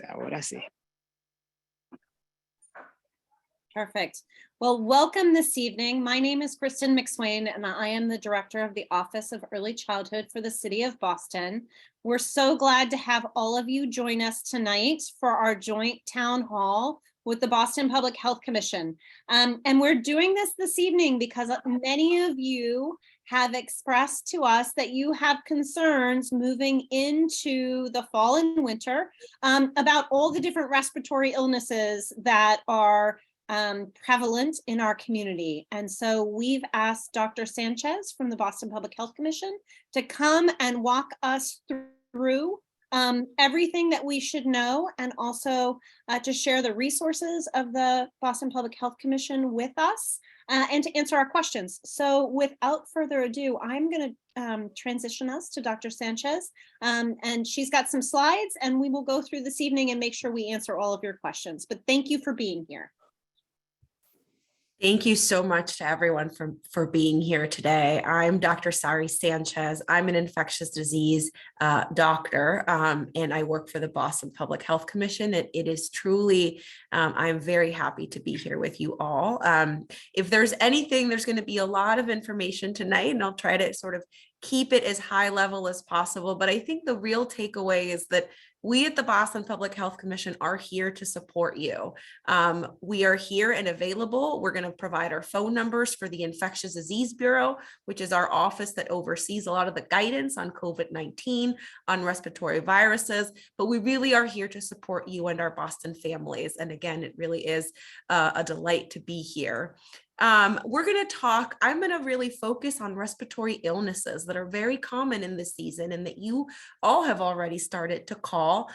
Ahora sí. Perfect. Well, welcome this evening. My name is Kristen McSwain, and I am the Director of the Office of Early Childhood for the City of Boston. We're so glad to have all of you join us tonight for our joint town hall with the Boston Public Health Commission. And we're doing this evening because many of you have expressed to us that you have concerns moving into the fall and winter about all the different respiratory illnesses that are prevalent in our community. And so we've asked Dr. Sanchez from the Boston Public Health Commission to come and walk us through everything that we should know, and also to share the resources of the Boston Public Health Commission with us and to answer our questions. So without further ado, I'm going to transition us to Dr. Sanchez, and she's got some slides, and we will go through this evening and make sure we answer all of your questions. But thank you for being here. Thank you so much to everyone for being here today. I'm Dr. Sarimer Sanchez. I'm an infectious disease doctor, and I work for the Boston Public Health Commission. It is truly, I'm very happy to be here with you all. If there's anything, there's going to be a lot of information tonight, and I'll try to sort of keep it as high level as possible. But I think the real takeaway is that we at the Boston Public Health Commission are here to support you. We are here and available. We're going to provide our phone numbers for the Infectious Disease Bureau, which is our office that oversees a lot of the guidance on COVID-19, on respiratory viruses, but we really are here to support you and our Boston families. And again, it really is a delight to be here. We're going to talk, I'm going to really focus on respiratory illnesses that are very common in this season and that you all have already started to call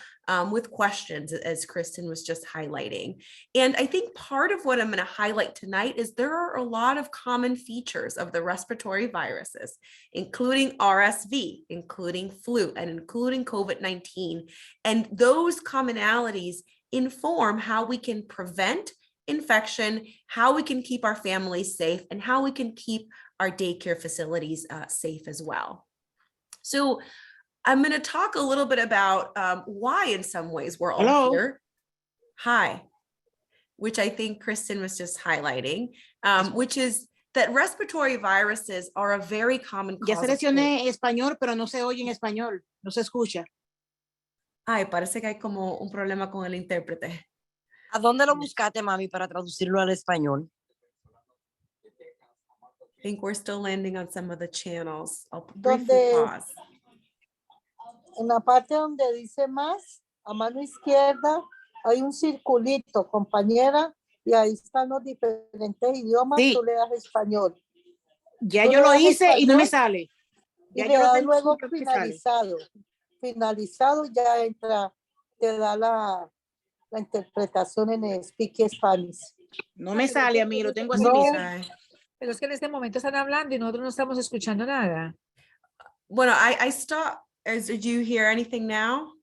with questions, as Kristen was just highlighting. And I think part of what I'm going to highlight tonight is there are a lot of common features of the respiratory viruses, including RSV, including flu, and including COVID-19. And those commonalities inform how we can prevent infection, how we can keep our families safe, and how we can keep our daycare facilities safe as well. So I'm going to talk a little bit about why in some ways we're all here. Hi, which I think Kristen was just highlighting, which is that respiratory viruses are a very common cause. Ya seleccioné español, pero no se oye en español, no se escucha. Ay, parece que hay como un problema con el intérprete. ¿A dónde lo buscaste, mami, para traducirlo al español? I think we're still landing on some of the channels. I'll briefly pause. En la parte donde dice más, a mano izquierda, hay un circulito, compañera, y ahí están los diferentes idiomas. Sí. Tú le das español. Ya yo lo hice español, y no me sale. Ya y yo lo tengo luego finalizado. Finalizado ya entra, te da la interpretación en Speak Spanish. No me sale a mí, lo tengo así. No. Pero es que en este momento están hablando y nosotros no estamos escuchando nada. Bueno, I stopped. Did you hear anything now?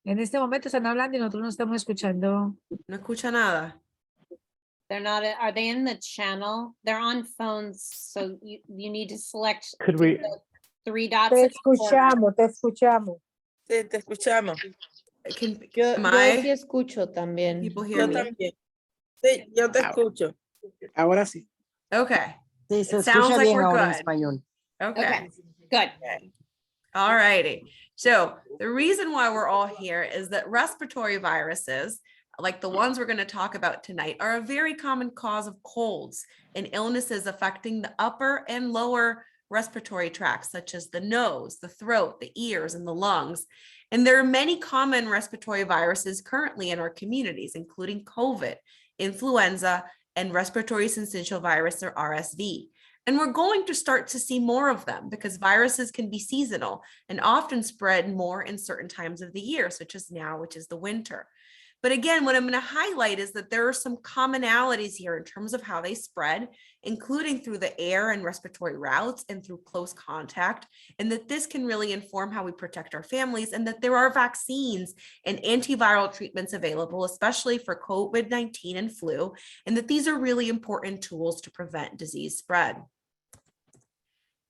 En este momento están hablando y nosotros no estamos escuchando. No escucha nada. They're not, are they in the channel? They're on phones, so you need to select the 3 dots. Te escuchamos, te escuchamos. Sí, te escuchamos. Yo sí escucho también. People hear me? También. Sí, yo te escucho. Ahora sí. Okay. Sí, se sounds escucha like bien we're ahora en good. español. Okay. Good. All righty. So the reason why we're all here is that respiratory viruses, like the ones we're going to talk about tonight, are a very common cause of colds and illnesses affecting the upper and lower respiratory tracts, such as the nose, the throat, the ears, and the lungs. And there are many common respiratory viruses currently in our communities, including COVID, influenza, and respiratory syncytial virus, or RSV. And we're going to start to see more of them because viruses can be seasonal and often spread more in certain times of the year, such as now, which is the winter. But again, what I'm going to highlight is that there are some commonalities here in terms of how they spread, including through the air and respiratory routes and through close contact, and that this can really inform how we protect our families, and that there are vaccines and antiviral treatments available, especially for COVID-19 and flu, and that these are really important tools to prevent disease spread.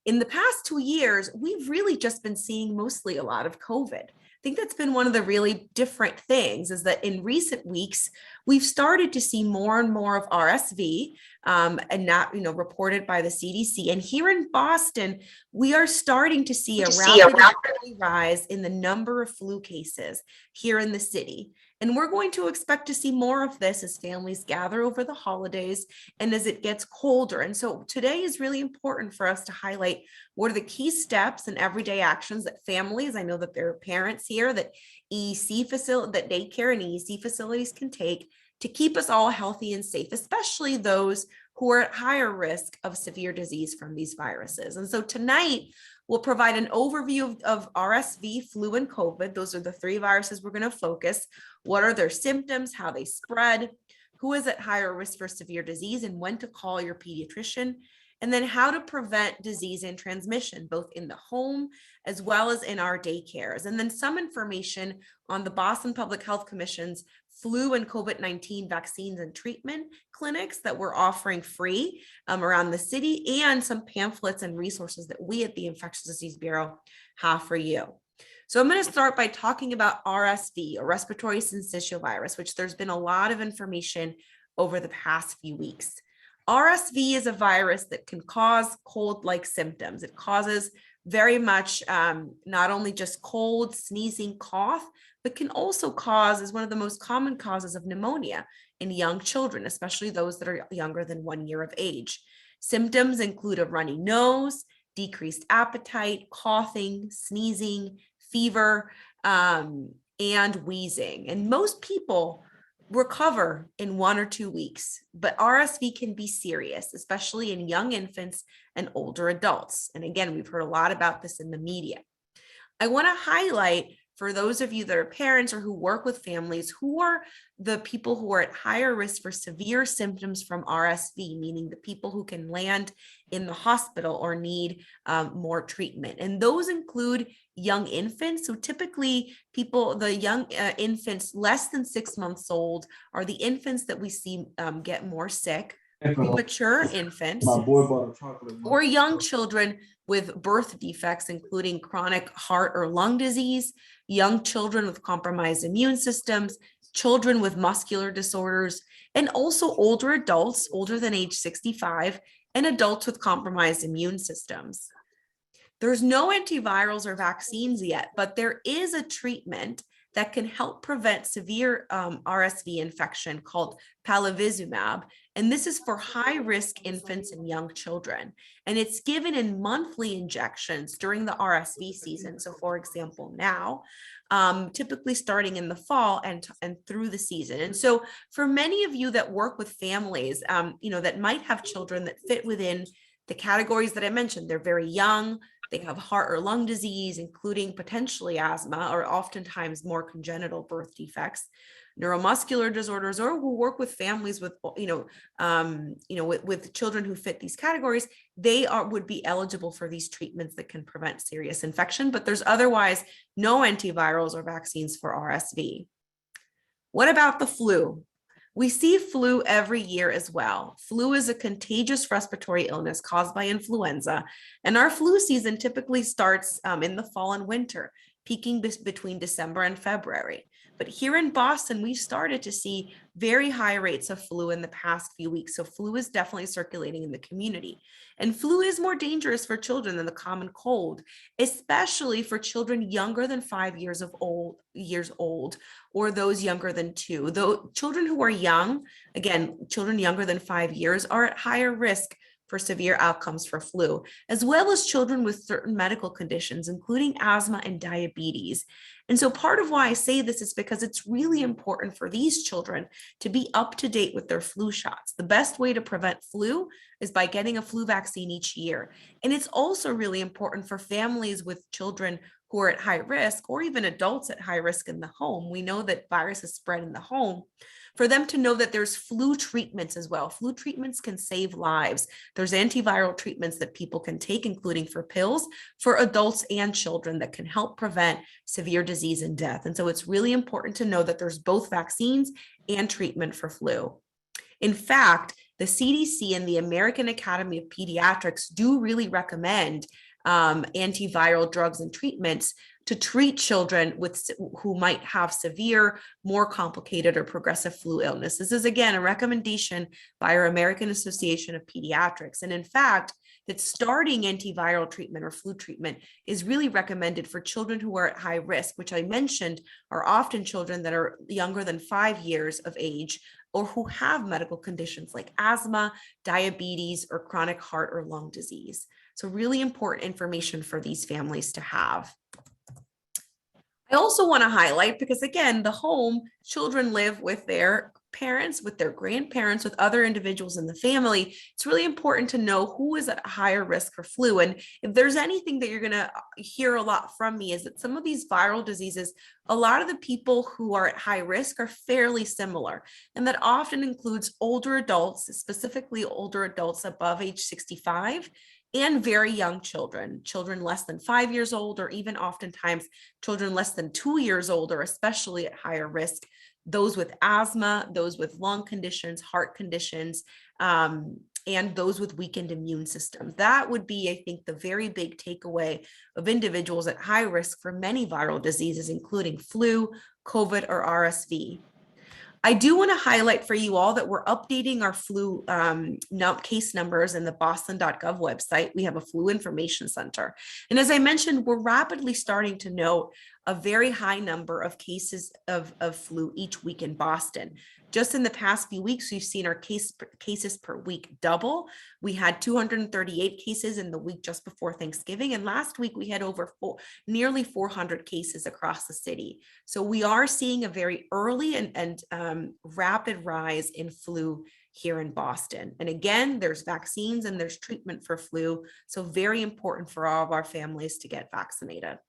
In the past 2 years, we've really just been seeing mostly a lot of COVID. think that's been one of the really different things, is that in recent weeks, we've started to see more and more of RSV, and not, reported by the CDC. And here in Boston, we are starting to see a rapid rise in the number of flu cases here in the city. And we're going to expect to see more of this as families gather over the holidays and as it gets colder. And so today is really important for us to highlight what are the key steps and everyday actions that families, I know that there are parents here, that that daycare and EEC facilities can take to keep us all healthy and safe, especially those who are at higher risk of severe disease from these viruses. And so tonight, we'll provide an overview of RSV, flu, and COVID. Those are the three viruses we're going to focus. What are their symptoms, how they spread, who is at higher risk for severe disease, and when to call your pediatrician, and then how to prevent disease and transmission, both in the home as well as in our daycares. And then some information on the Boston Public Health Commission's flu and COVID-19 vaccines and treatment clinics that we're offering free around the city, and some pamphlets and resources that we at the Infectious Disease Bureau have for you. So I'm going to start by talking about RSV, or respiratory syncytial virus, which there's been a lot of information over the past few weeks. RSV is a virus that can cause cold-like symptoms. It causes very much not only just cold, sneezing, cough, but can also cause, is one of the most common causes of pneumonia in young children, especially those that are younger than 1 year of age. Symptoms include a runny nose, decreased appetite, coughing, sneezing, fever, and wheezing. And most people recover in 1 or 2 weeks, but RSV can be serious, especially in young infants and older adults. And again, we've heard a lot about this in the media. I want to highlight, for those of you that are parents or who work with families, who are the people who are at higher risk for severe symptoms from RSV, meaning the people who can land in the hospital or need more treatment. And those include young infants. So typically the young infants less than 6 months old are the infants that we see get more sick. Mature infants or young children with birth defects, including chronic heart or lung disease, young children with compromised immune systems, children with muscular disorders, and also older adults, older than age 65, and adults with compromised immune systems. There's no antivirals or vaccines yet, but there is a treatment that can help prevent severe RSV infection called palivizumab. And this is for high-risk infants and young children. And it's given in monthly injections during the RSV season. So for example, now, typically starting in the fall and through the season. And so for many of you that work with families, that might have children that fit within the categories that I mentioned, they're very young, they have heart or lung disease, including potentially asthma, or oftentimes more congenital birth defects, neuromuscular disorders, or who work with families with, with children who fit these categories, would be eligible for these treatments that can prevent serious infection, but there's otherwise no antivirals or vaccines for RSV. What about the flu? We see flu every year as well. Flu is a contagious respiratory illness caused by influenza, and our flu season typically starts in the fall and winter, peaking between December and February. But here in Boston, we've started to see very high rates of flu in the past few weeks. So flu is definitely circulating in the community. And flu is more dangerous for children than the common cold, especially for children younger than 5 years old, or those younger than 2. Though children who are young, again, children younger than 5 years, are at higher risk for severe outcomes for flu, as well as children with certain medical conditions, including asthma and diabetes. And so part of why I say this is because it's really important for these children to be up to date with their flu shots. The best way to prevent flu is by getting a flu vaccine each year. And it's also really important for families with children who are at high risk, or even adults at high risk in the home. We know that viruses spread in the home, for them to know that there's flu treatments as well. Flu treatments can save lives. There's antiviral treatments that people can take, including for pills, for adults and children, that can help prevent severe disease and death. And so it's really important to know that there's both vaccines and treatment for flu. In fact, the CDC and the American Academy of Pediatrics do really recommend antiviral drugs and treatments to treat children who might have severe, more complicated or progressive flu illness. This is, again, a recommendation by our American Association of Pediatrics. And in fact, that starting antiviral treatment or flu treatment is really recommended for children who are at high risk, which I mentioned are often children that are younger than 5 years of age or who have medical conditions like asthma, diabetes, or chronic heart or lung disease. So really important information for these families to have. I also want to highlight, because again, the home, children live with their parents, with their grandparents, with other individuals in the family. It's really important to know who is at a higher risk for flu. And if there's anything that you're going to hear a lot from me is that some of these viral diseases, a lot of the people who are at high risk are fairly similar. And that often includes older adults, specifically older adults above age 65, and very young children, children less than 5 years old, or even oftentimes children less than 2 years old are especially at higher risk. Those with asthma, those with lung conditions, heart conditions, and those with weakened immune systems. That would be, I think, the very big takeaway of individuals at high risk for many viral diseases, including flu, COVID, or RSV. I do want to highlight for you all that we're updating our flu case numbers in the boston.gov website. We have a flu information center. And as I mentioned, we're rapidly starting to note a very high number of cases of flu each week in Boston. Just in the past few weeks, we've seen our cases per week double. We had 238 cases in the week just before Thanksgiving. And last week we had nearly 400 cases across the city. So we are seeing a very early and rapid rise in flu here in Boston. And again, there's vaccines and there's treatment for flu. So very important for all of our families to get vaccinated.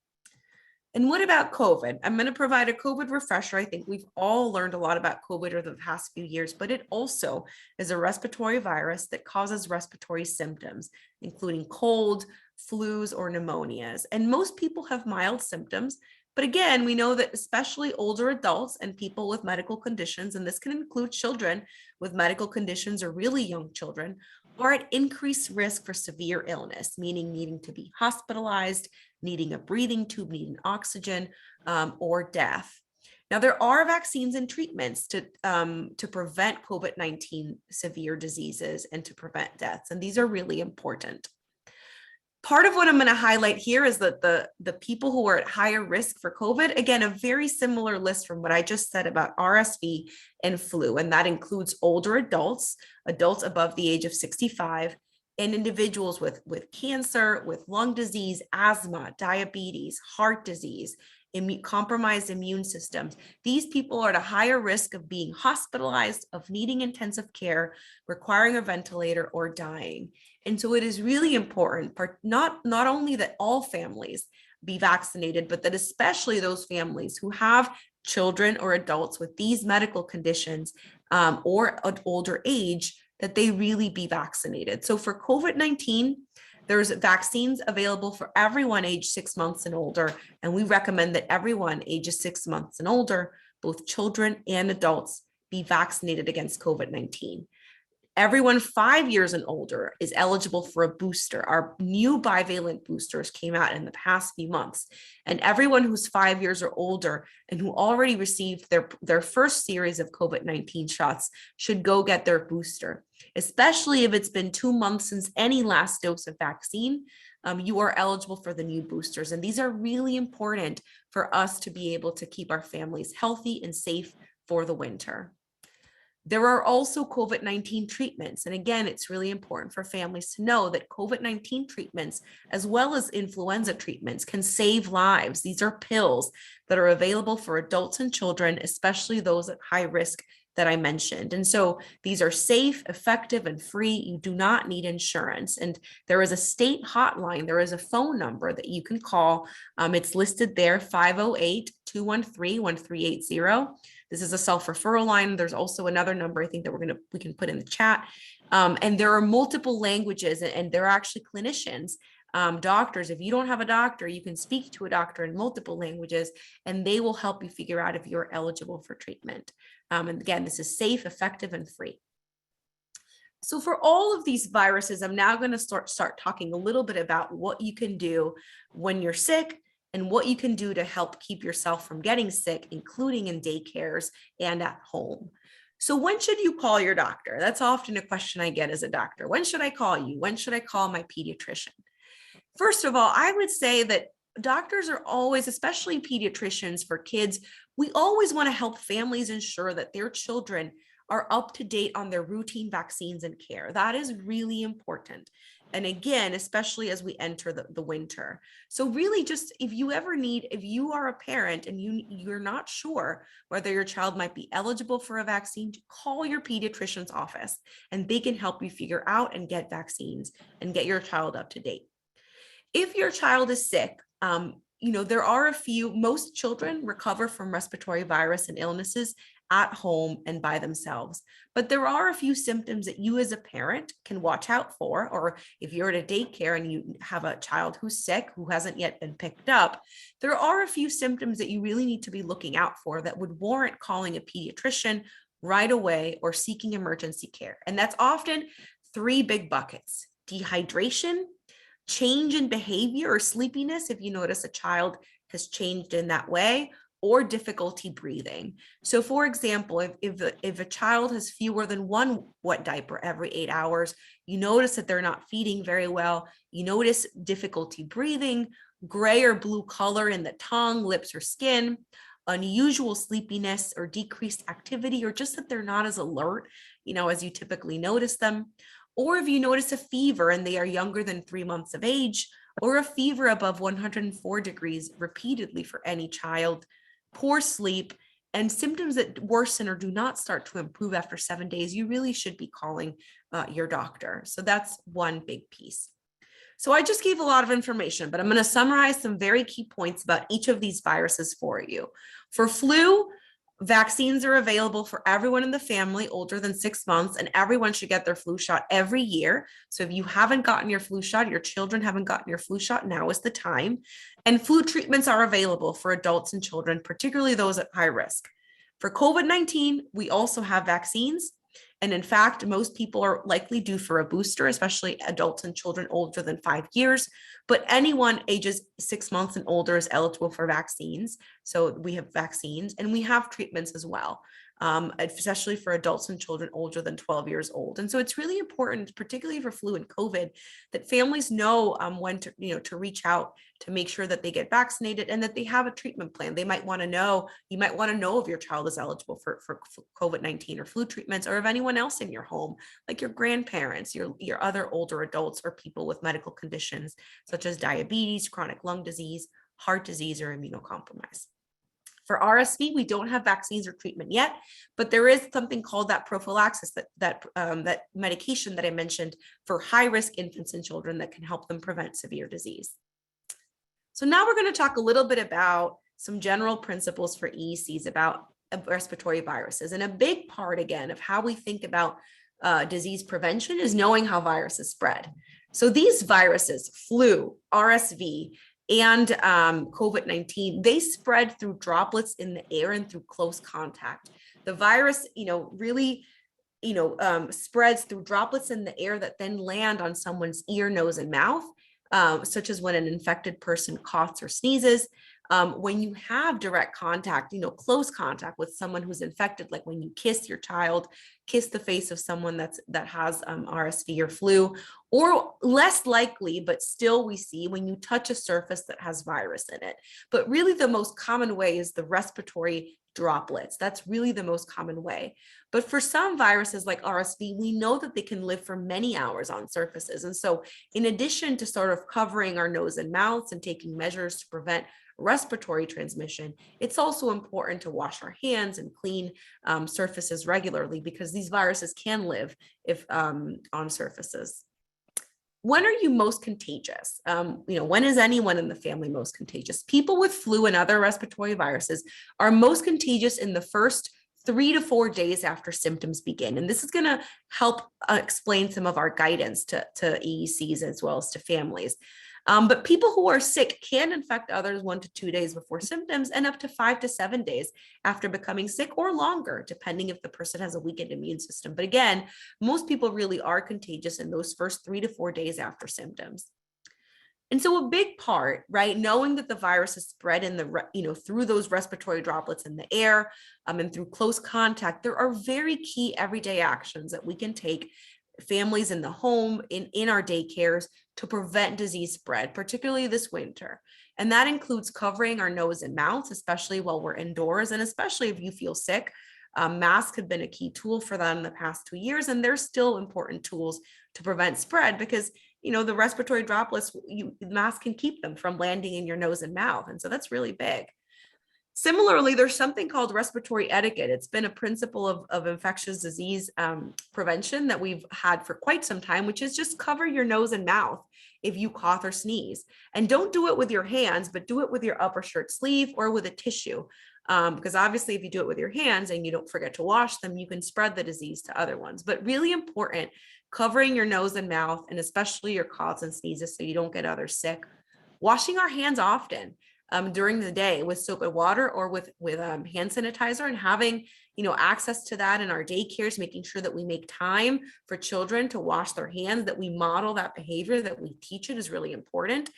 And what about COVID? I'm going to provide a COVID refresher. I think we've all learned a lot about COVID over the past few years, but it also is a respiratory virus that causes respiratory symptoms, including cold, flus, or pneumonias. And most people have mild symptoms. But again, we know that especially older adults and people with medical conditions, and this can include children with medical conditions or really young children, are at increased risk for severe illness, meaning needing to be hospitalized, needing a breathing tube, needing oxygen, or death. Now, there are vaccines and treatments to prevent COVID-19 severe diseases and to prevent deaths, and these are really important. Part of what I'm going to highlight here is that the people who are at higher risk for COVID, again, a very similar list from what I just said about RSV and flu, and that includes older adults, adults above the age of 65, and individuals with cancer, with lung disease, asthma, diabetes, heart disease, compromised immune systems. These people are at a higher risk of being hospitalized, of needing intensive care, requiring a ventilator, or dying. And so it is really important, not only that all families be vaccinated, but that especially those families who have children or adults with these medical conditions or an older age, that they really be vaccinated. So for COVID-19, there's vaccines available for everyone age 6 months and older, and we recommend that everyone ages 6 months and older, both children and adults, be vaccinated against COVID-19. Everyone 5 years and older is eligible for a booster. Our new bivalent boosters came out in the past few months, and everyone who's 5 years or older and who already received their first series of COVID-19 shots should go get their booster, especially if it's been 2 months since any last dose of vaccine. You are eligible for the new boosters, and these are really important for us to be able to keep our families healthy and safe for the winter. There are also COVID-19 treatments. And again, it's really important for families to know that COVID-19 treatments, as well as influenza treatments, can save lives. These are pills that are available for adults and children, especially those at high risk that I mentioned. And so these are safe, effective, and free. You do not need insurance. And there is a state hotline. There is a phone number that you can call. It's listed there, 508-213-1380. This is a self-referral line. There's also another number I think that we can put in the chat. And there are multiple languages, and there are actually clinicians, doctors. If you don't have a doctor, you can speak to a doctor in multiple languages, and they will help you figure out if you're eligible for treatment. And again, this is safe, effective, and free. So for all of these viruses, I'm now going to start talking a little bit about what you can do when you're sick and what you can do to help keep yourself from getting sick, including in daycares and at home. So when should you call your doctor? That's often a question I get as a doctor. When should I call you? When should I call my pediatrician? First of all, I would say that doctors are always, especially pediatricians for kids, we always want to help families ensure that their children are up to date on their routine vaccines and care. That is really important. And again, especially as we enter the winter. So really just if you are a parent and you're not sure whether your child might be eligible for a vaccine, call your pediatrician's office and they can help you figure out and get vaccines and get your child up to date. If your child is sick, there are most children recover from respiratory virus and illnesses at home and by themselves. But there are a few symptoms that you as a parent can watch out for, or if you're at a daycare and you have a child who's sick, who hasn't yet been picked up, there are a few symptoms that you really need to be looking out for that would warrant calling a pediatrician right away or seeking emergency care. And that's often 3 big buckets: dehydration, change in behavior or sleepiness, if you notice a child has changed in that way, or difficulty breathing. So for example, if a child has fewer than 1 wet diaper every 8 hours, you notice that they're not feeding very well, you notice difficulty breathing, gray or blue color in the tongue, lips, or skin, unusual sleepiness or decreased activity, or just that they're not as alert, as you typically notice them. Or if you notice a fever and they are younger than 3 months of age, or a fever above 104 degrees repeatedly for any child, poor sleep, and symptoms that worsen or do not start to improve after 7 days, you really should be calling your doctor. So that's one big piece. So I just gave a lot of information, but I'm going to summarize some very key points about each of these viruses for you. For flu, vaccines are available for everyone in the family older than 6 months, and everyone should get their flu shot every year. So if you haven't gotten your flu shot, your children haven't gotten your flu shot, now is the time. And flu treatments are available for adults and children, particularly those at high risk. For COVID-19, we also have vaccines. And in fact, most people are likely due for a booster, especially adults and children older than 5 years. But anyone ages 6 months and older is eligible for vaccines. So we have vaccines and we have treatments as well, especially for adults and children older than 12 years old. And so it's really important, particularly for flu and COVID, that families know when to reach out to make sure that they get vaccinated and that they have a treatment plan. You might want to know if your child is eligible for COVID-19 or flu treatments, or if anyone else in your home, like your grandparents, your other older adults, or people with medical conditions such as diabetes, chronic lung disease, heart disease, or immunocompromise. For RSV, we don't have vaccines or treatment yet, but there is something called that prophylaxis, that medication that I mentioned for high-risk infants and children that can help them prevent severe disease. So now we're going to talk a little bit about some general principles for EECs about respiratory viruses. And a big part, again, of how we think about disease prevention is knowing how viruses spread. So these viruses, flu, RSV, and COVID-19, they spread through droplets in the air and through close contact. The virus, really, spreads through droplets in the air that then land on someone's ear, nose, and mouth, such as when an infected person coughs or sneezes. When you have direct contact, close contact with someone who's infected, like when you kiss your child, kiss the face of someone that has RSV or flu, or less likely, but still we see when you touch a surface that has virus in it. But really the most common way is the respiratory droplets. That's really the most common way. But for some viruses like RSV, we know that they can live for many hours on surfaces. And so in addition to sort of covering our nose and mouths and taking measures to prevent respiratory transmission, it's also important to wash our hands and clean surfaces regularly, because these viruses can live on surfaces. When are you most contagious? When is anyone in the family most contagious? People with flu and other respiratory viruses are most contagious in the first 3 to 4 days after symptoms begin. And this is going to help explain some of our guidance to EECs as well as to families. But people who are sick can infect others 1 to 2 days before symptoms, and up to 5 to 7 days after becoming sick, or longer, depending if the person has a weakened immune system. But again, most people really are contagious in those first 3 to 4 days after symptoms. And so a big part, right, knowing that the virus is spread in the, through those respiratory droplets in the air and through close contact, there are very key everyday actions that we can take, families in the home, in our daycares, to prevent disease spread, particularly this winter. And that includes covering our nose and mouth, especially while we're indoors, and especially if you feel sick. Masks have been a key tool for that in the past 2 years, and they're still important tools to prevent spread because the respiratory droplets, the mask can keep them from landing in your nose and mouth. And so that's really big. Similarly, there's something called respiratory etiquette. It's been a principle of infectious disease prevention that we've had for quite some time, which is just cover your nose and mouth if you cough or sneeze. And don't do it with your hands, but do it with your upper shirt sleeve or with a tissue. Because obviously if you do it with your hands and you don't forget to wash them, you can spread the disease to other ones. But really important, covering your nose and mouth, and especially your coughs and sneezes so you don't get others sick. Washing our hands often during the day with soap and water or with hand sanitizer, and having access to that in our daycares, making sure that we make time for children to wash their hands, that we model that behavior, that we teach it, is really important.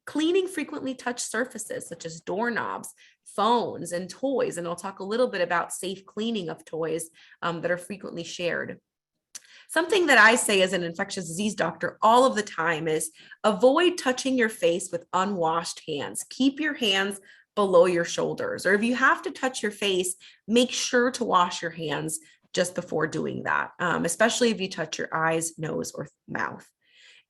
Cleaning frequently touched surfaces such as doorknobs, phones, and toys. And I'll talk a little bit about safe cleaning of toys that are frequently shared. Something that I say as an infectious disease doctor all of the time is avoid touching your face with unwashed hands. Keep your hands below your shoulders, or if you have to touch your face, make sure to wash your hands just before doing that, especially if you touch your eyes, nose, or mouth.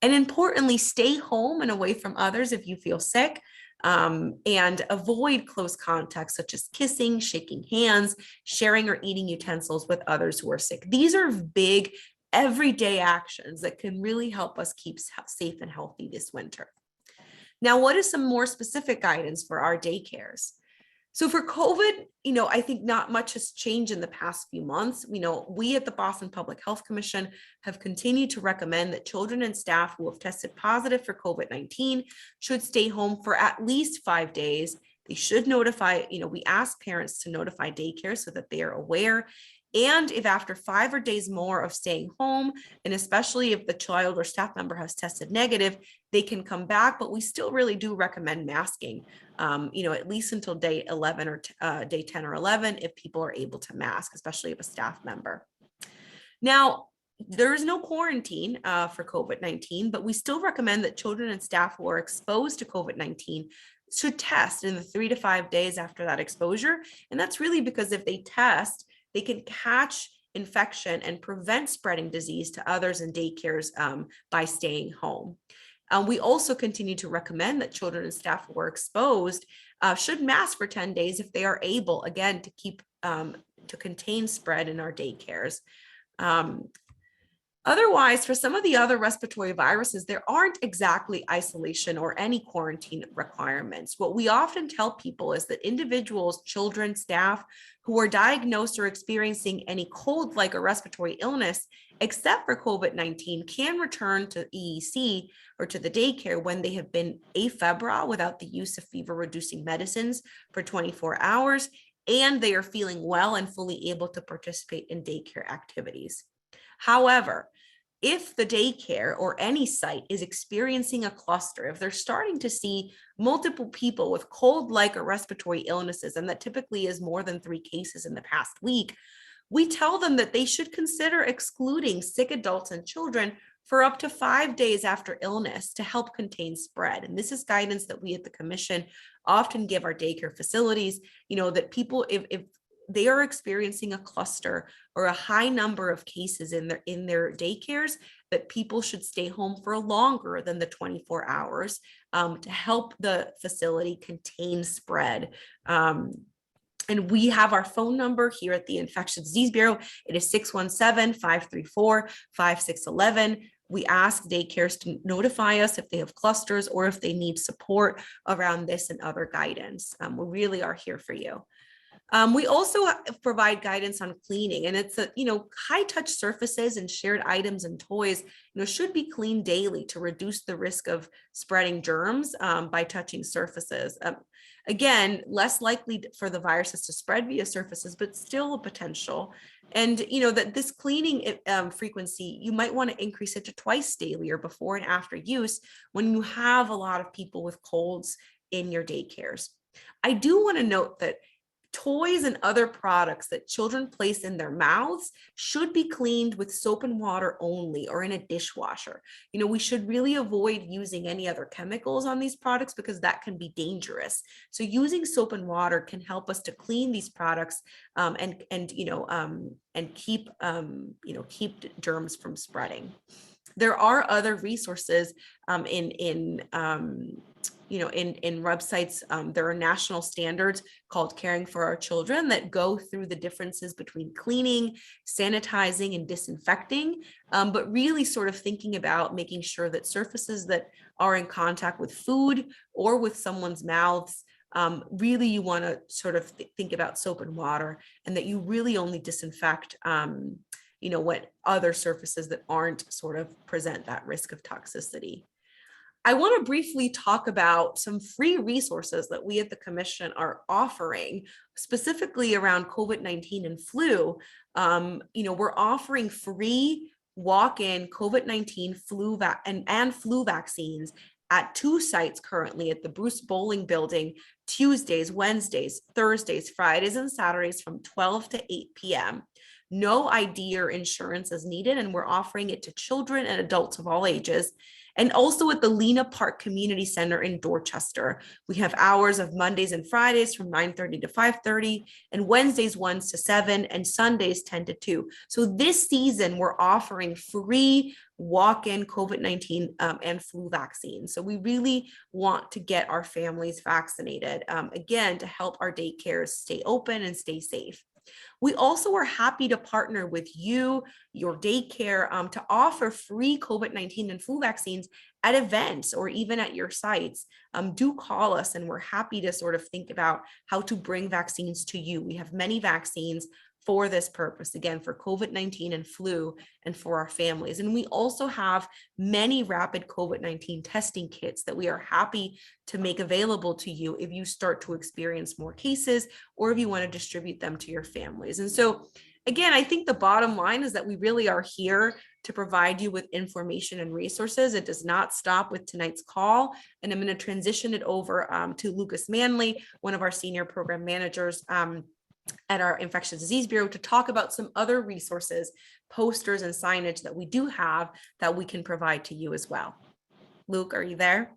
And importantly, stay home and away from others if you feel sick, and avoid close contact such as kissing, shaking hands, sharing or eating utensils with others who are sick. These are big everyday actions that can really help us keep safe and healthy this winter. Now, what is some more specific guidance for our daycares? So for COVID, I think not much has changed in the past few months. We at the Boston Public Health Commission have continued to recommend that children and staff who have tested positive for COVID-19 should stay home for at least 5 days. They should notify, we ask parents to notify daycare so that they are aware. And if after 5 days more of staying home, and especially if the child or staff member has tested negative, they can come back, but we still really do recommend masking, at least until day 11 or day 10 or 11, if people are able to mask, especially if a staff member. Now, there is no quarantine for COVID-19, but we still recommend that children and staff who are exposed to COVID-19 should test in the 3 to 5 days after that exposure. And that's really because if they test, they can catch infection and prevent spreading disease to others in daycares by staying home. We also continue to recommend that children and staff who are exposed should mask for 10 days if they are able, again, to keep to contain spread in our daycares. Otherwise, for some of the other respiratory viruses, there aren't exactly isolation or any quarantine requirements. What we often tell people is that individuals, children, staff who are diagnosed or experiencing any cold-like or respiratory illness, except for COVID-19, can return to EEC or to the daycare when they have been afebrile without the use of fever-reducing medicines for 24 hours, and they are feeling well and fully able to participate in daycare activities. However, if the daycare or any site is experiencing a cluster, if they're starting to see multiple people with cold-like or respiratory illnesses, and that typically is more than 3 cases in the past week, we tell them that they should consider excluding sick adults and children for up to 5 days after illness to help contain spread. And this is guidance that we at the Commission often give our daycare facilities, that people, if they are experiencing a cluster or a high number of cases in their daycares, that people should stay home for longer than the 24 hours to help the facility contain spread. And we have our phone number here at the Infectious Disease Bureau. It is 617-534-5611. We ask daycares to notify us if they have clusters or if they need support around this and other guidance. We really are here for you. We also provide guidance on cleaning, and it's high touch surfaces and shared items and toys, should be cleaned daily to reduce the risk of spreading germs by touching surfaces. Again, less likely for the viruses to spread via surfaces, but still a potential. And that this cleaning frequency, you might want to increase it to twice daily or before and after use when you have a lot of people with colds in your daycares. I do want to note that toys and other products that children place in their mouths should be cleaned with soap and water only or in a dishwasher. We should really avoid using any other chemicals on these products because that can be dangerous. So using soap and water can help us to clean these products and keep germs from spreading. There are other resources in websites. There are national standards called Caring for Our Children that go through the differences between cleaning, sanitizing, and disinfecting, but really sort of thinking about making sure that surfaces that are in contact with food or with someone's mouths, really you want to sort of think about soap and water, and that you really only disinfect what other surfaces that aren't sort of present that risk of toxicity. I want to briefly talk about some free resources that we at the Commission are offering, specifically around COVID-19 and flu. We're offering free walk-in COVID-19 flu and flu vaccines at 2 sites currently at the Bruce Bowling Building, Tuesdays, Wednesdays, Thursdays, Fridays, and Saturdays from 12 to 8 p.m. No ID or insurance is needed, and we're offering it to children and adults of all ages. And also at the Lena Park Community Center in Dorchester. We have hours of Mondays and Fridays from 9:30 to 5:30, and Wednesdays 1 to 7, and Sundays 10 to 2. So this season, we're offering free walk-in COVID-19 and flu vaccines. So we really want to get our families vaccinated, again, to help our daycares stay open and stay safe. We also are happy to partner with you, your daycare, to offer free COVID-19 and flu vaccines at events or even at your sites. Do call us, and we're happy to sort of think about how to bring vaccines to you. We have many vaccines for this purpose, again, for COVID-19 and flu and for our families. And we also have many rapid COVID-19 testing kits that we are happy to make available to you if you start to experience more cases or if you want to distribute them to your families. And so, again, I think the bottom line is that we really are here to provide you with information and resources. It does not stop with tonight's call. And I'm going to transition it over to Lucas Manley, one of our senior program managers at our Infectious Disease Bureau, to talk about some other resources, posters, and signage that we do have that we can provide to you as well. Luke, are you there?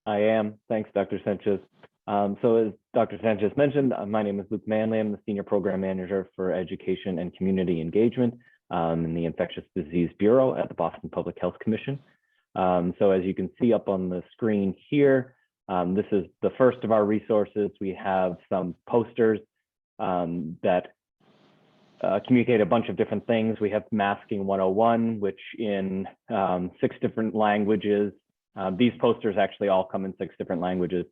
I am. Thanks, Dr. Sanchez. So as Dr. Sanchez mentioned, my name is Luke Manley. I'm the Senior Program Manager for Education and Community Engagement in the Infectious Disease Bureau at the Boston Public Health Commission. So as you can see up on the screen here, this is the first of our resources. We have some posters that communicate a bunch of different things. We have Masking 101, which in 6 different languages. These posters actually all come in 6 different languages.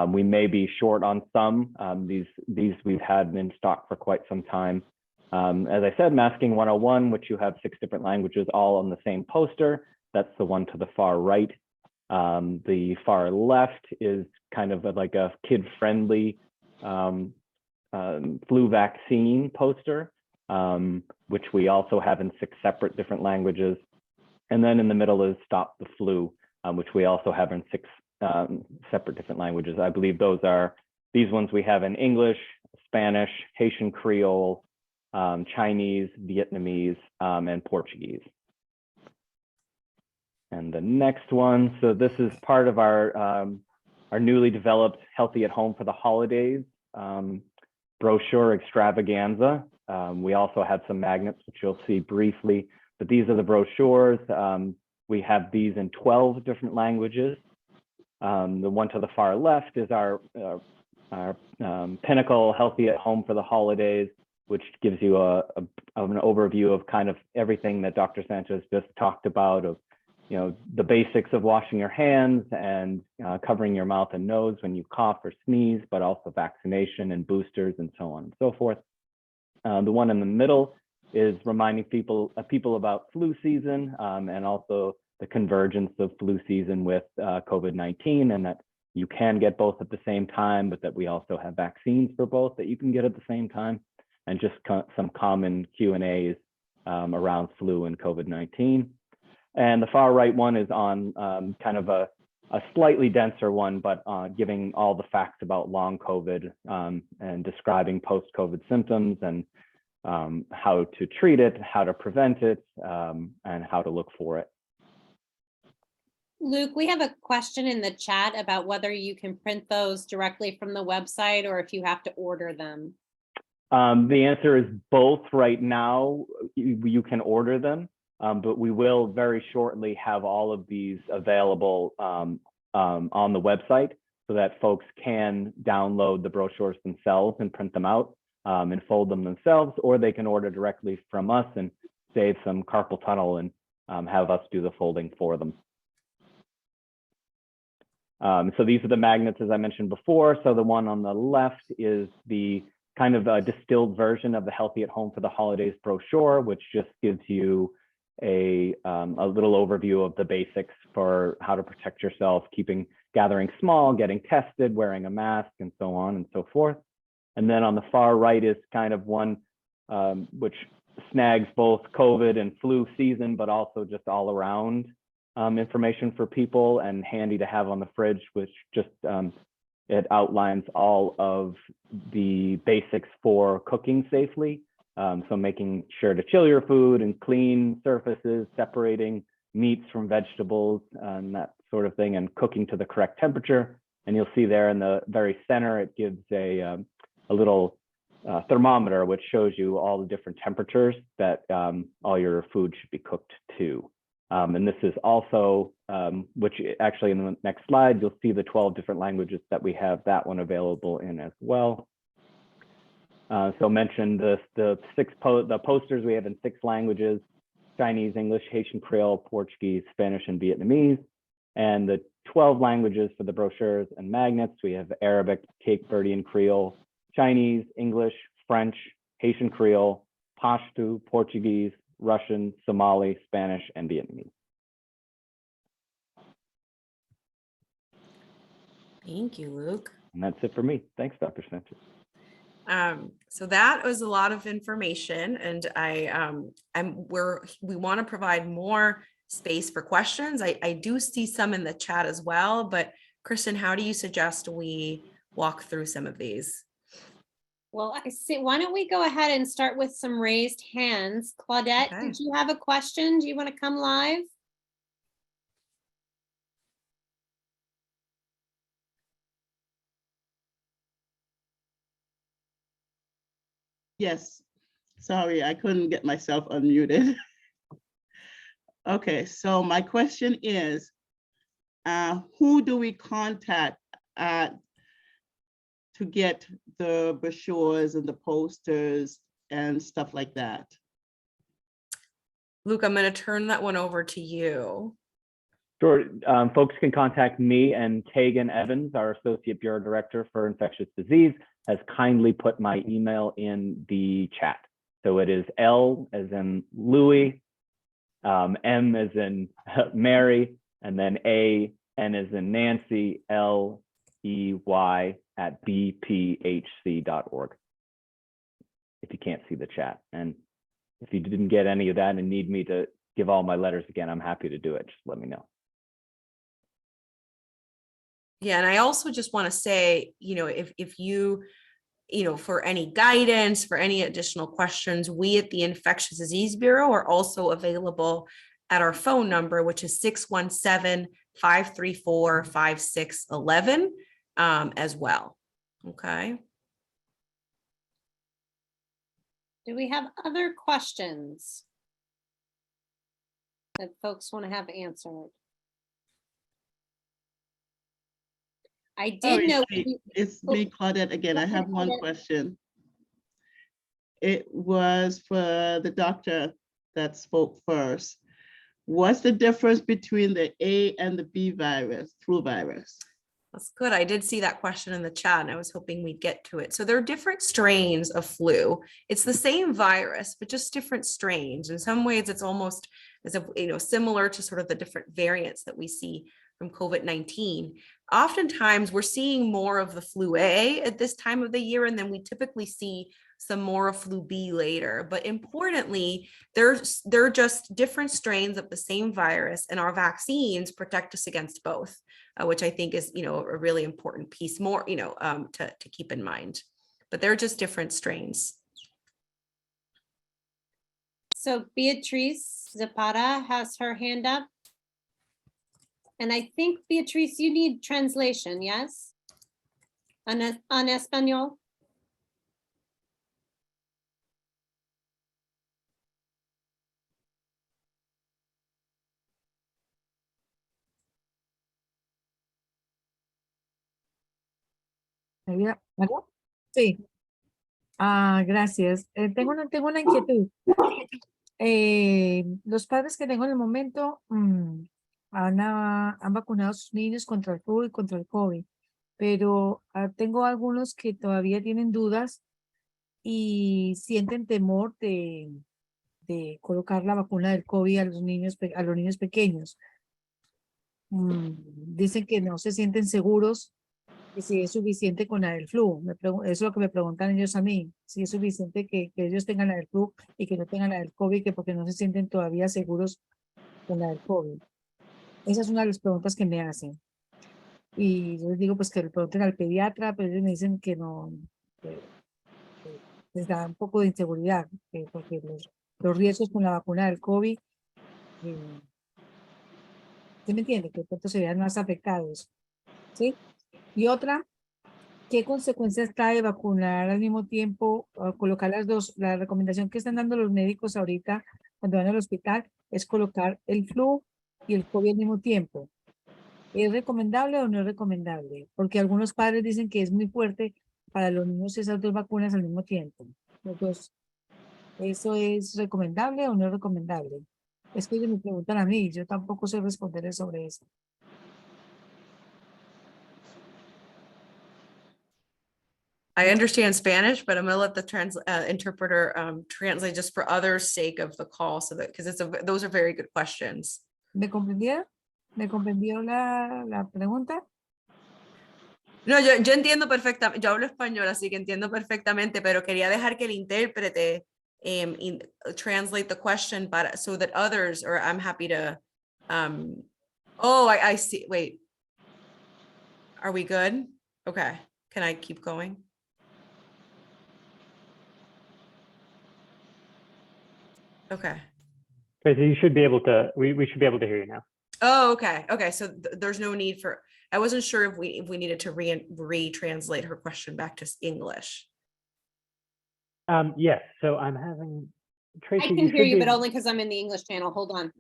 We may be short on some. These we've had in stock for quite some time. As I said, Masking 101, which you have 6 different languages all on the same poster. That's the one to the far right. The far left is kind of like a kid-friendly flu vaccine poster, which we also have in 6 separate different languages. And then in the middle is Stop the Flu, which we also have in 6 separate different languages. I believe these ones we have in English, Spanish, Haitian Creole, Chinese, Vietnamese, and Portuguese. And the next one, so this is part of our newly developed Healthy at Home for the Holidays brochure extravaganza. We also have some magnets, which you'll see briefly, but these are the brochures. We have these in 12 different languages. The one to the far left is our Pinnacle Healthy at Home for the Holidays, which gives you an overview of kind of everything that Dr. Sanchez just talked about, of the basics of washing your hands and covering your mouth and nose when you cough or sneeze, but also vaccination and boosters and so on and so forth. The one in the middle is reminding people about flu season and also the convergence of flu season with COVID-19, and that you can get both at the same time, but that we also have vaccines for both that you can get at the same time, and just some common Q&As around flu and COVID-19. And the far right one is on kind of a slightly denser one, but giving all the facts about long COVID and describing post-COVID symptoms and how to treat it, how to prevent it, and how to look for it. Luke, we have a question in the chat about whether you can print those directly from the website or if you have to order them. The answer is both. Right now, you can order them, but we will very shortly have all of these available on the website so that folks can download the brochures themselves and print them out and fold them themselves, or they can order directly from us and save some carpal tunnel and have us do the folding for them. So these are the magnets, as I mentioned before. So the one on the left is the kind of a distilled version of the Healthy at Home for the Holidays brochure, which just gives you a little overview of the basics for how to protect yourself, gathering small, getting tested, wearing a mask, and so on and so forth. And then on the far right is kind of one which snags both COVID and flu season, but also just all around information for people, and handy to have on the fridge, which just it outlines all of the basics for cooking safely. So making sure to chill your food and clean surfaces, separating meats from vegetables and that sort of thing, and cooking to the correct temperature. And you'll see there in the very center, it gives a little thermometer, which shows you all the different temperatures that all your food should be cooked to. And this is also, which actually in the next slide, you'll see the 12 different languages that we have that one available in as well. So mentioned the posters we have in 6 languages: Chinese, English, Haitian Creole, Portuguese, Spanish, and Vietnamese. And the 12 languages for the brochures and magnets, we have Arabic, Cape Verdean Creole, Chinese, English, French, Haitian Creole, Pashto, Portuguese, Russian, Somali, Spanish, and Vietnamese. Thank you, Luke. And that's it for me. Thanks, Dr. Sanchez. So that was a lot of information, and we want to provide more space for questions. I do see some in the chat as well, but Kristen, how do you suggest we walk through some of these? Well, I see. Why don't we go ahead and start with some raised hands? Claudette, Okay. Did you have a question? Do you want to come live? Yes, sorry, I couldn't get myself unmuted. Okay, so my question is, who do we contact to get the brochures and the posters and stuff like that? Luke, I'm going to turn that one over to you. Sure. Folks can contact me, and Tegan Evans, our Associate Bureau Director for Infectious Disease, has kindly put my email in the chat. So it is L as in Louis, M as in Mary, and then A, N as in Nancy, L-E-Y @bphc.org. If you can't see the chat. And if you didn't get any of that and need me to give all my letters again, I'm happy to do it. Just let me know. Yeah, and I also just want to say, if you for any guidance, for any additional questions, we at the Infectious Disease Bureau are also available at our phone number, which is 617-534-5611 as well. Okay. Do we have other questions that folks want to have answered? I did know. It's me, Claudette, again. I have one question. It was for the doctor that spoke first. What's the difference between the A and the B virus, flu virus? That's good. I did see that question in the chat, and I was hoping we'd get to it. So there are different strains of flu. It's the same virus, but just different strains. In some ways, it's almost as similar to sort of the different variants that we see from COVID-19. oftentimes we're seeing more of the flu A at this time of the year, and then we typically see some more of flu B later. But importantly, they're just different strains of the same virus, and our vaccines protect us against both, which I think is, a really important piece more, to keep in mind. But they're just different strains. So Beatriz Zapata has her hand up. And I think, Beatriz, you need translation, yes? En español? ¿María? Sí. Gracias. Tengo una inquietud. Los padres que tengo en el momento han vacunado a sus niños contra el flu y contra el COVID, pero tengo algunos que todavía tienen dudas y sienten temor de colocar la vacuna del COVID a los niños pequeños. Dicen que no se sienten seguros y si es suficiente con la del flu. Eso es lo que me preguntan ellos a mí, si es suficiente que ellos tengan la del flu y que no tengan la del COVID, que porque no se sienten todavía seguros con la del COVID. Esa es una de las preguntas que me hacen. Y yo les digo pues que le pregunten al pediatra, pero ellos me dicen que no, que les da un poco de inseguridad, porque los riesgos con la vacuna del COVID, ¿sí me entiende? Que de pronto se vean más afectados, ¿sí? Y otra, ¿qué consecuencias trae vacunar al mismo tiempo, o colocar las dos? La recomendación que están dando los médicos ahorita cuando van al hospital es colocar el flu y el COVID al mismo tiempo. ¿Es recomendable o no es recomendable? Porque algunos padres dicen que es muy fuerte para los niños esas dos vacunas al mismo tiempo. Los dos. ¿Eso es recomendable o no es recomendable? Es que ellos me preguntan a mí, yo tampoco sé responderles sobre eso. I understand Spanish, but I'm going to let the interpreter translate just for others' sake of the call, so that because those are very good questions. ¿Me comprendió? ¿Me comprendió la pregunta? No, yo entiendo perfectamente. Yo hablo español, así que entiendo perfectamente, pero quería dejar que el intérprete translate the question, but so that others, or I'm happy to. I see. Wait. Are we good? Okay. Can I keep going? Okay. So you should be able to, we should be able to hear you now. Oh, okay. Okay. So there's no need for, I wasn't sure if we needed to retranslate her question back to English. Yes. So I'm having, Tracy, I can hear you, but only because I'm in the English channel. Hold on.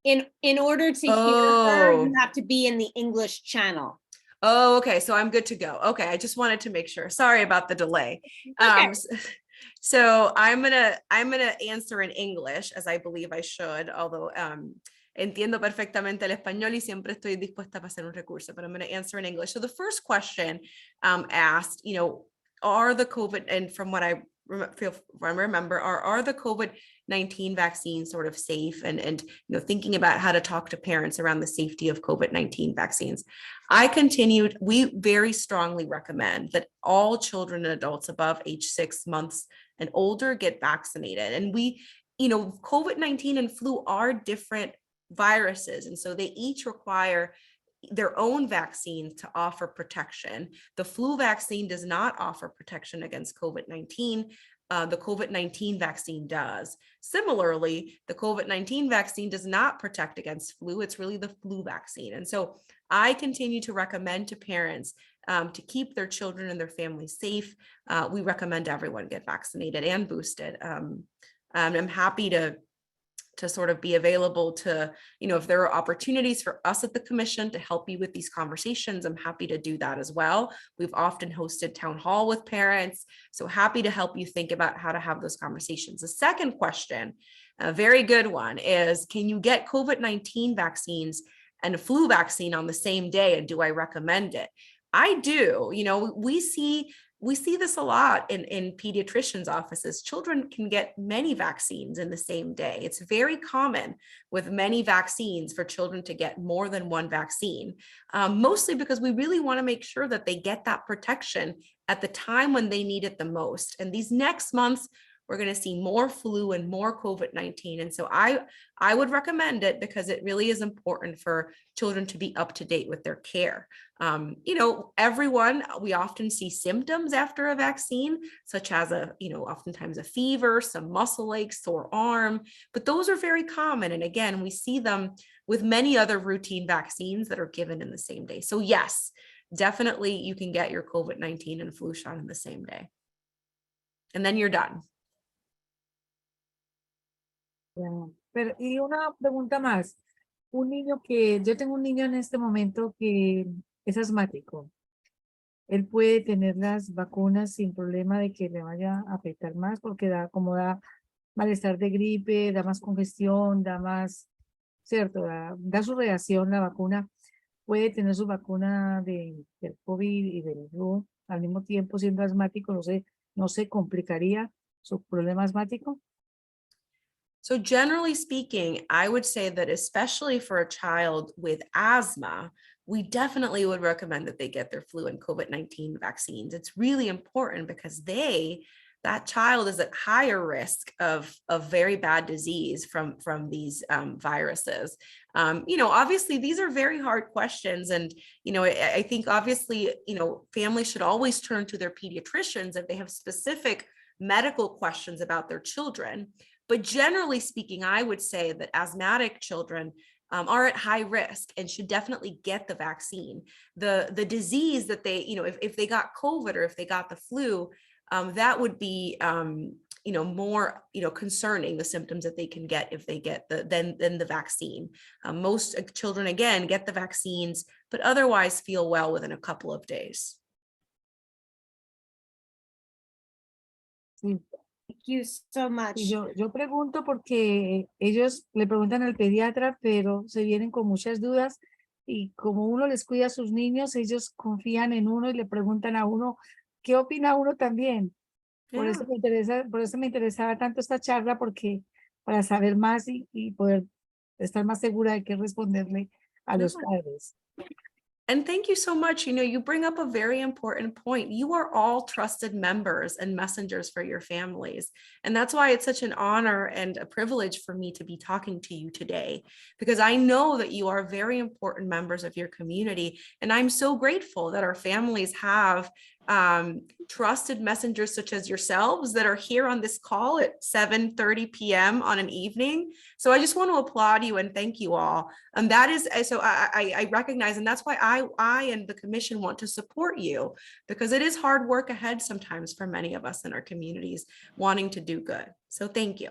In order to hear her, you have to be in the English channel. Oh, okay. So I'm good to go. Okay. I just wanted to make sure. Sorry about the delay. Okay. So I'm gonna answer in English, as I believe I should, although entiendo perfectamente el español y siempre estoy dispuesta a pasar un recurso, but I'm going to answer in English. So the first question asked, are the COVID, and from what I remember, are the COVID-19 vaccines sort of safe, and thinking about how to talk to parents around the safety of COVID-19 vaccines. We very strongly recommend that all children and adults above age 6 months and older get vaccinated. And COVID-19 and flu are different viruses, and so they each require their own vaccines to offer protection. The flu vaccine does not offer protection against COVID-19. The COVID-19 vaccine does. Similarly, the COVID-19 vaccine does not protect against flu. It's really the flu vaccine. And so I continue to recommend to parents to keep their children and their families safe. We recommend everyone get vaccinated and boosted. I'm happy to sort of be available to, if there are opportunities for us at the commission to help you with these conversations, I'm happy to do that as well. We've often hosted town hall with parents, so happy to help you think about how to have those conversations. The second question, a very good one, is can you get COVID-19 vaccines and a flu vaccine on the same day, and do I recommend it? I do. We see we see this a lot in pediatricians' offices. Children can get many vaccines in the same day. It's very common with many vaccines for children to get more than one vaccine, mostly because we really want to make sure that they get that protection at the time when they need it the most. And these next months, we're going to see more flu and more COVID-19. And so I would recommend it because it really is important for children to be up to date with their care. We often see symptoms after a vaccine, such as oftentimes a fever, some muscle aches, sore arm, but those are very common. And again, we see them with many other routine vaccines that are given in the same day. So yes, definitely you can get your COVID-19 and flu shot in the same day. And then you're done. Ya. Pero, y una pregunta más. Yo tengo un niño en este momento que es asmático. Él puede tener las vacunas sin problema de que le vaya a afectar más porque da malestar de gripe, da más congestión, da más, ¿cierto? Da su reacción la vacuna. Puede tener su vacuna del COVID y del flu al mismo tiempo siendo asmático, no se complicaría su problema asmático. So generally speaking, I would say that especially for a child with asthma, we definitely would recommend that they get their flu and COVID-19 vaccines. It's really important because that child is at higher risk of very bad disease from these viruses. Obviously these are very hard questions. And, I think obviously, families should always turn to their pediatricians if they have specific medical questions about their children. But generally speaking, I would say that asthmatic children are at high risk and should definitely get the vaccine. The disease that they, if they got COVID or if they got the flu, that would be, more, concerning, the symptoms that they can get if they get than the vaccine. Most children, again, get the vaccines, but otherwise feel well within a couple of days. Sí. Thank you so much. Y yo pregunto porque ellos le preguntan al pediatra, pero se vienen con muchas dudas y como uno les cuida a sus niños, ellos confían en uno y le preguntan a uno, ¿qué opina uno también? Por eso me interesaba tanto esta charla para saber más y poder estar más segura de qué responderle a los padres. And thank you so much. You bring up a very important point. You are all trusted members and messengers for your families. And that's why it's such an honor and a privilege for me to be talking to you today, because I know that you are very important members of your community. And I'm so grateful that our families have trusted messengers such as yourselves that are here on this call at 7:30 p.m. on an evening. So I just want to applaud you and thank you all. And that is, so I recognize, and that's why I and the commission want to support you, because it is hard work ahead sometimes for many of us in our communities wanting to do good. So thank you.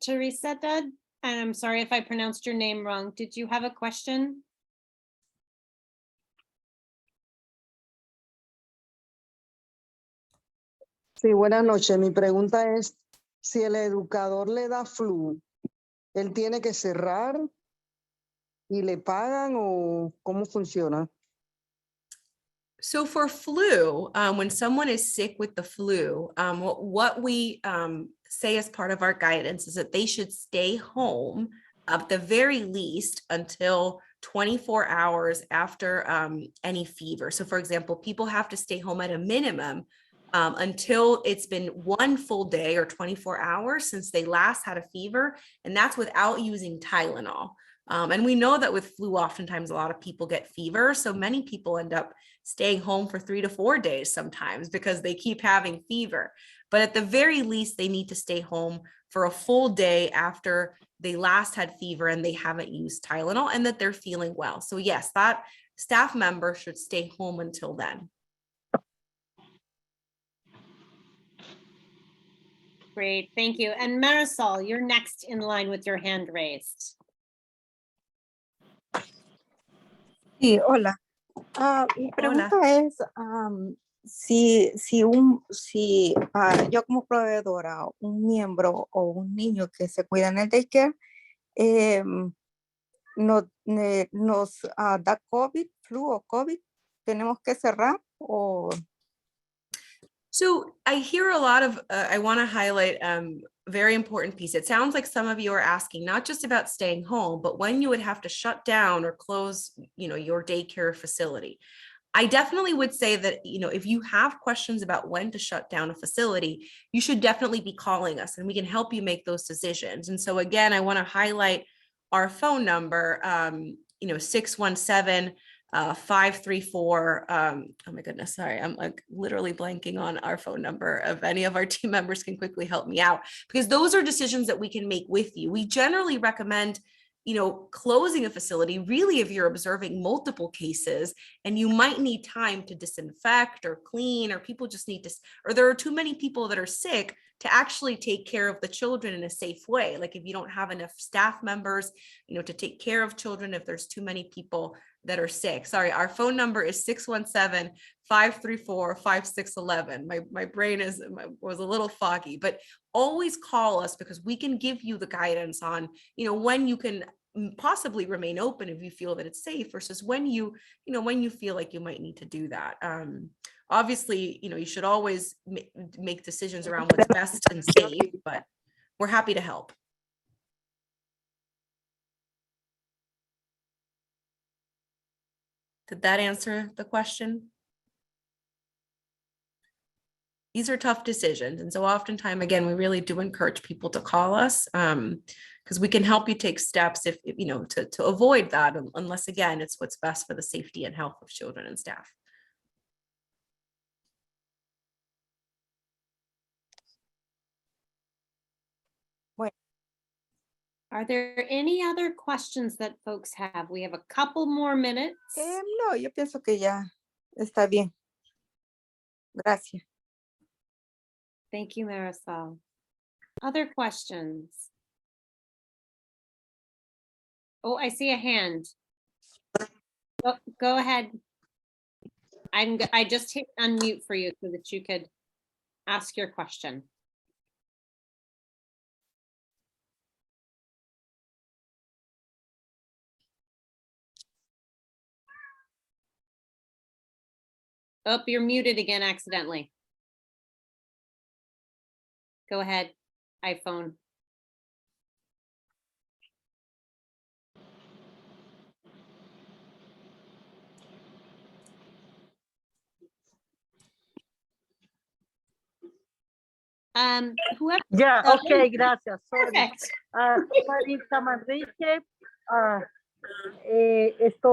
Teresa, and I'm sorry if I pronounced your name wrong. Did you have a question? Sí, buenas noches. Mi pregunta es, si el educador le da flu, ¿él tiene que cerrar y le pagan o cómo funciona? So for flu, when someone is sick with the flu, what we say as part of our guidance is that they should stay home at the very least until 24 hours after any fever. So for example, people have to stay home at a minimum until it's been one full day or 24 hours since they last had a fever, and that's without using Tylenol. And we know that with flu, oftentimes a lot of people get fever. So many people end up staying home for 3 to 4 days sometimes because they keep having fever. But at the very least, they need to stay home for a full day after they last had fever and they haven't used Tylenol and that they're feeling well. So yes, that staff member should stay home until then. Great, thank you. And Marisol, you're next in line with your hand raised. Sí, hola. Mi pregunta es si yo como proveedora, un miembro o un niño que se cuida en el daycare nos da COVID flu o COVID, ¿tenemos que cerrar o? So I hear a lot of, I want to highlight very important piece. It sounds like some of you are asking not just about staying home, but when you would have to shut down or close, your daycare facility. I definitely would say that, if you have questions about when to shut down a facility, you should definitely be calling us and we can help you make those decisions. And so again, I want to highlight our phone number, 617 534. Oh my goodness, sorry, I'm like literally blanking on our phone number. If any of our team members can quickly help me out, because those are decisions that we can make with you. We generally recommend closing a facility, really, if you're observing multiple cases and you might need time to disinfect or clean, or people just need to, or there are too many people that are sick to actually take care of the children in a safe way. Like if you don't have enough staff members, to take care of children, if there's too many people that are sick. Sorry, our phone number is 617-534-5611. My brain was a little foggy, but always call us because we can give you the guidance on, when you can possibly remain open if you feel that it's safe versus when you feel like you might need to do that. Obviously, you should always make decisions around what's best and safe, but we're happy to help. Did that answer the question? These are tough decisions. And so oftentimes, again, we really do encourage people to call us because we can help you take steps if to avoid that, unless, again, it's what's best for the safety and health of children and staff. Are there any other questions that folks have? We have a couple more minutes. No, yo pienso que ya está bien. Gracias. Thank you, Marisol. Other questions? Oh, I see a hand. Oh, go ahead. I just hit unmute for you so that you could ask your question. Oh, you're muted again accidentally. Go ahead, iPhone. Whoever. Ya, ok, gracias. Perfect. Marisa Manrique,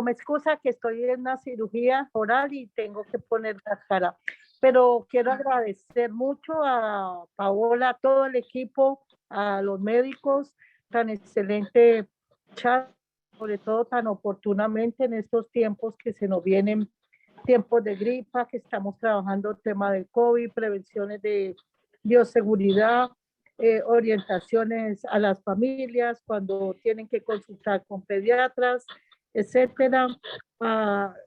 me excusa que estoy en una cirugía oral y tengo que poner la cara, pero quiero agradecer mucho a Paola, a todo el equipo, a los médicos, tan excelente chat, sobre todo tan oportunamente en estos tiempos que se nos vienen, tiempos de gripa, que estamos trabajando el tema del COVID, prevenciones de bioseguridad, orientaciones a las familias cuando tienen que consultar con pediatras, etcétera,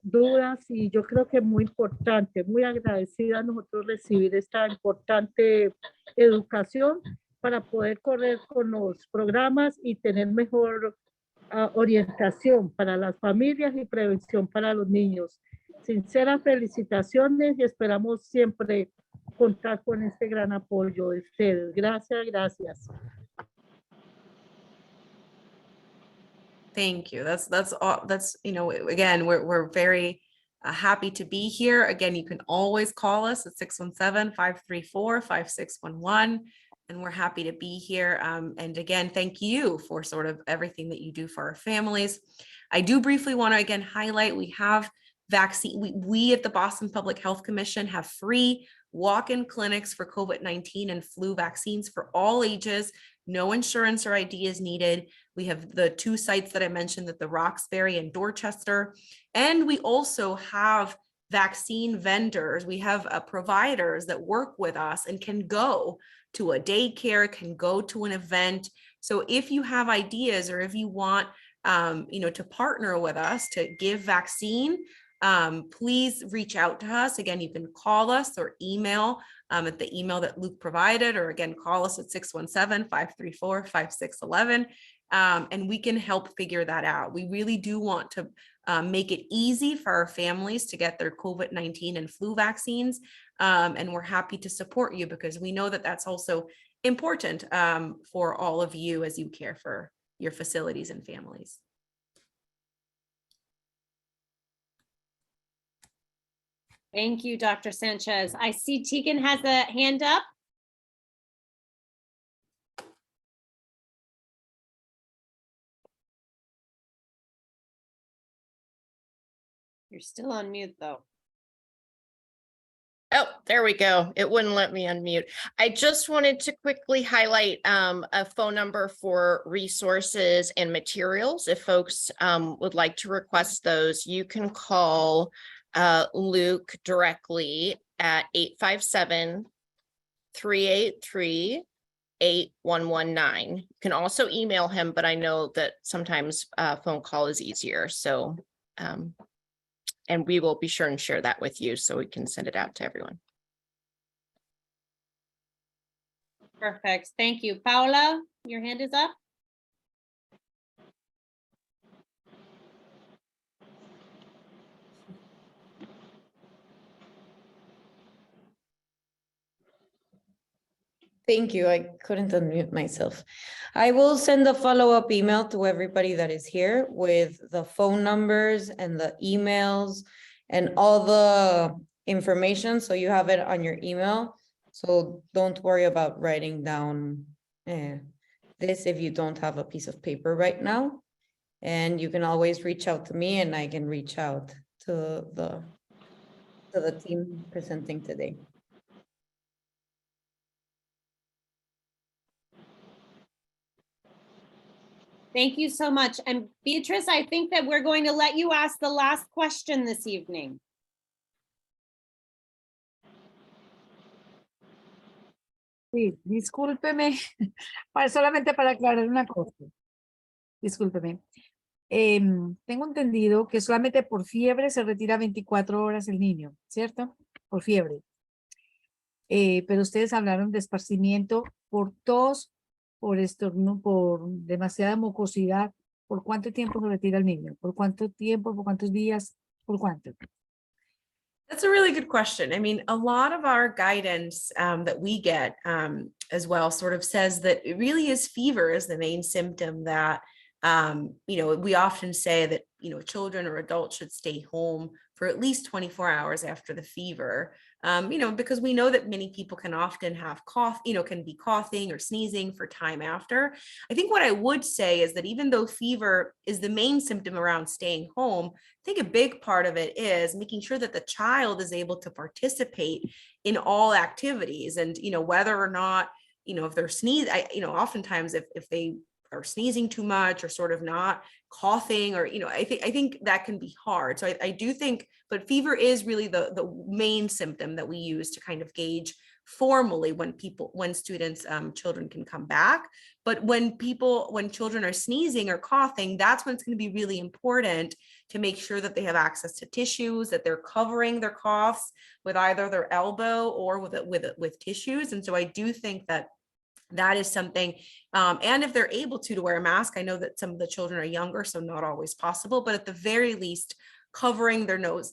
dudas, y yo creo que es muy importante, muy agradecida a nosotros recibir esta importante educación para poder correr con los programas y tener mejor orientación para las familias y prevención para los niños. Sinceras felicitaciones y esperamos siempre contar con este gran apoyo de ustedes. Gracias, gracias. Thank you. That's again, we're very happy to be here. Again, you can always call us at 617-534-5611, and we're happy to be here. And again, thank you for sort of everything that you do for our families. I do briefly want to again highlight, we have vaccine. We at the Boston Public Health Commission have free walk-in clinics for COVID-19 and flu vaccines for all ages. No insurance or ID is needed. We have the 2 sites that I mentioned, at the Roxbury and Dorchester. And we also have vaccine vendors. We have providers that work with us and can go to a daycare, can go to an event. So if you have ideas or if you want to partner with us to give vaccine, please reach out to us. Again, you can call us or email at the email that Luke provided, or again, call us at 617-534-5611, and we can help figure that out. We really do want to make it easy for our families to get their COVID-19 and flu vaccines. And we're happy to support you because we know that that's also important for all of you as you care for your facilities and families. Thank you, Dr. Sanchez. I see Tegan has a hand up. You're still on mute though. Oh, there we go. It wouldn't let me unmute. I just wanted to quickly highlight a phone number for resources and materials. If folks would like to request those, you can call Luke directly at 857-383-8119. You can also email him, but I know that sometimes phone call is easier. So and we will be sure and share that with you so we can send it out to everyone. Perfect. Thank you. Paula, your hand is up. Thank you. I couldn't unmute myself. I will send a follow-up email to everybody that is here with the phone numbers and the emails and all the information. So you have it on your email. So don't worry about writing down this if you don't have a piece of paper right now. And you can always reach out to me and I can reach out to the team presenting today. Thank you so much. And Beatrice, I think that we're going to let you ask the last question this evening. Sí, discúlpeme, solamente para aclarar una cosa. Discúlpeme. Tengo entendido que solamente por fiebre se retira 24 horas el niño, ¿cierto? Por fiebre. Pero ustedes hablaron de esparcimiento por tos, por estornudo, por demasiada mucosidad. ¿Por cuánto tiempo se retira el niño? ¿Por cuánto tiempo? ¿Por cuántos días? ¿Por cuánto? That's a really good question. I mean, a lot of our guidance that we get as well sort of says that it really is fever is the main symptom that, we often say that, children or adults should stay home for at least 24 hours after the fever, because we know that many people can often have can be coughing or sneezing for time after. I think what I would say is that even though fever is the main symptom around staying home, I think a big part of it is making sure that the child is able to participate in all activities and, whether or not, if they're sneezing, oftentimes if they are sneezing too much or sort of not coughing or, I think that can be hard. So I do think, but fever is really the main symptom that we use to kind of gauge formally when students, children can come back. But when children are sneezing or coughing, that's when it's going to be really important to make sure that they have access to tissues, that they're covering their coughs with either their elbow or with tissues. And so I do think that is something, and if they're able to wear a mask, I know that some of the children are younger, so not always possible, but at the very least, covering their nose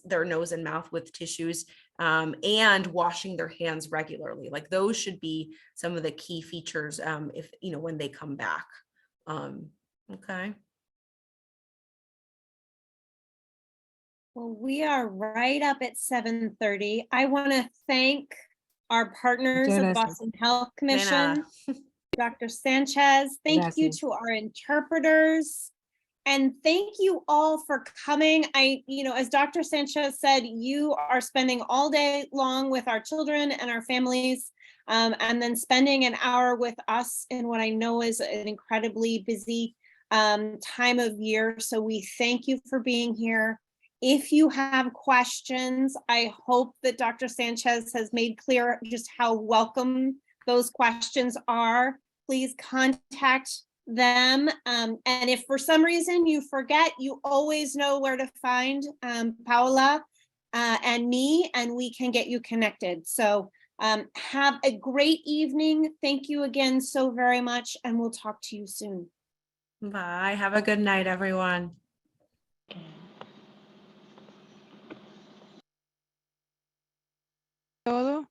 and mouth with tissues, and washing their hands regularly. Like those should be some of the key features, if, when they come back. Okay. Well, we are right up at 7:30. I want to thank our partners at Boston Health Commission, Dr. Sanchez. Thank you to our interpreters. And thank you all for coming. As Dr. Sanchez said, you are spending all day long with our children and our families, and then spending an hour with us in what I know is an incredibly busy time of year. So we thank you for being here. If you have questions, I hope that Dr. Sanchez has made clear just how welcome those questions are. Please contact them. And if for some reason you forget, you always know where to find Paula and me, and we can get you connected. So have a great evening. Thank you again so very much, and we'll talk to you soon. Bye. Have a good night, everyone. todo.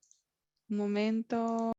Un momento.